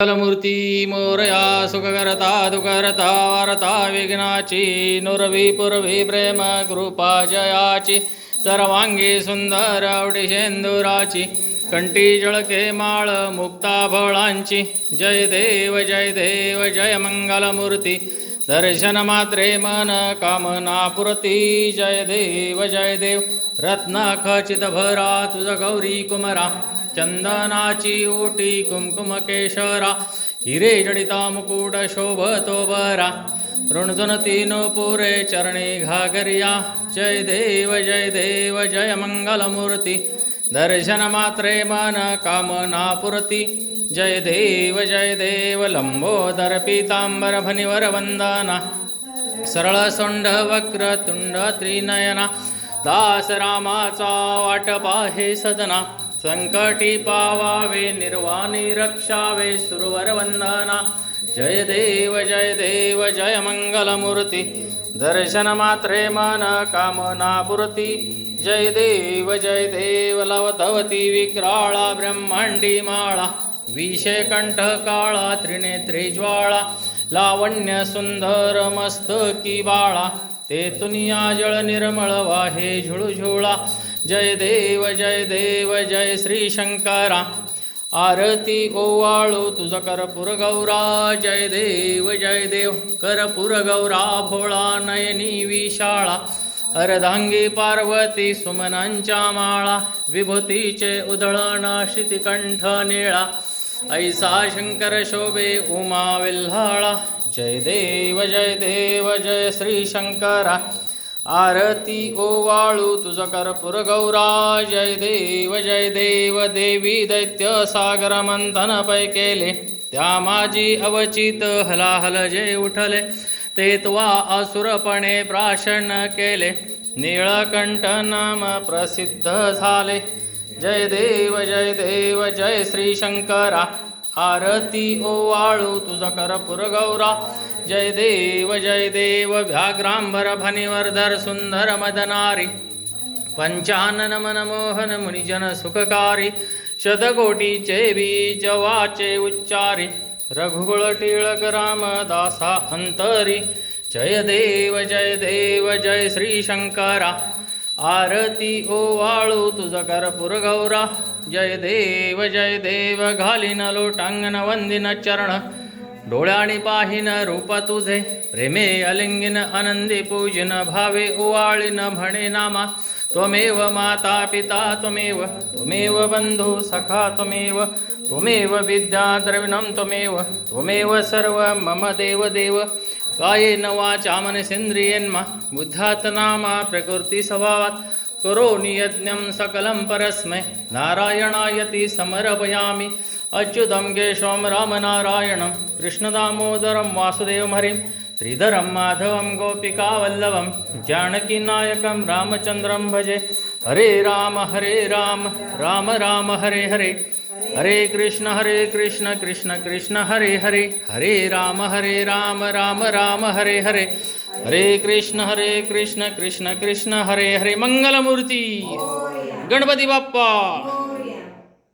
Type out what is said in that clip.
मूर्ती मोरया सुखकर्ता दुःखहर्ता वार्ता विघ्नाची नुरवी पुरवी प्रेम कृपा जयाची सर्वांगी सुंदर आवडीशेंदुराची कंठी जळके माळ मुक्ता फळांची जय देव जय मंगलमूर्ती दर्शन मात्रे मन कामना पुरती जय देव रत्न खचित भरा तुझ गौरी कुमरा चंदनाची ओटी कुंकुम केशरा हिरे जडिता मुकुट शोभतो बरा ऋणजुन तीन पुरे चरणी घागरिया जय देव जय मंगलमूर्ती दर्शन मात्रे मन कामना पुरती जय देव लंबोदर पीतांबर फणिवर वंदना सरळ सोंड वक्र तुंड त्रिनयना दास रामाचा वाटपा हे सदना संकटी पावावे निर्वाणी रक्षावे सुरवर वंदना जय देव जय मंगलमूर्ती दर्शन मात्रे मन कामना पुरती जय देव लवतवती विक्राळा ब्रह्मांडी माळा विषय कंठ काळा त्रिनेत्री ज्वाळा लावण्य सुंदर मस्तकी बाळा ते तुनिया जळ निर्मळ वाहे झुळझुळा जय देव जय श्री शंकरा आरती ओवाळू तुझ कर्पूर गौरा जय देव कर्पूर गौरा भोळा नयनी विशाळा अर्धांगी पार्वती सुमनांच्या माळा विभूतीचे उधळण शितिकंठ निळा ऐसा शंकर शोभे उमा विल्हाळा जय देव जय श्री शंकरा आरती ओवाळू तुझ कर्पूर गौरा जय देव देवी दैत्य सागर मंथन पै केले त्या माझी अवचित हलाहल जे उठले ते त्वा असुरपणे प्राशन केले नीळकंठ नाम प्रसिद्ध झाले जय देव जय श्री शंकरा आरती ओवाळू तुझ कर्पूर गौरा जय देव व्याघ्रांबर फणिवर्धर सुंदर मदनारी पंचानन मनमोहन मुनिजन सुखकारी शतकोटीचे बीज वाचे उच्चारी रघुकुळ टिळक रामदासा अंतरी जय देव जय श्री शंकरा आरती ओवाळू तुझ कर्पूर गौरा जय देव घालीन लोटांगण वंदिन चरण डोळ्यानी पाहिन रूप तुझे प्रेमे अलिंगिन आनंदी पूजन भावे ओवाळीन म्हणे नामा त्वमेव माता पिता त्वमेव बंधू सखा त्वमेव विद्या द्रविणं त्वमेव सर्व मम देव कायेन वाचा मनसेन्द्रियेन्मा बुद्धात् नामा प्रकृती स्वभावात् करोमि यज्ञं सकलं परस्मै नारायणायति समर्पयामि अच्युतं केशवं रामनारायणं कृष्णदामोदरं वासुदेवं हरिं श्रीधरं माधवं गोपिकावल्लभं जानकीनायकं रामचन्द्रं भजे हरे राम राम राम हरे हरे हरे कृष्ण कृष्ण कृष्ण हरे हरे हरे राम राम राम हरे हरे हरे कृष्ण कृष्ण कृष्ण हरे हरे मंगलमूर्ती गणपती बाप्पा।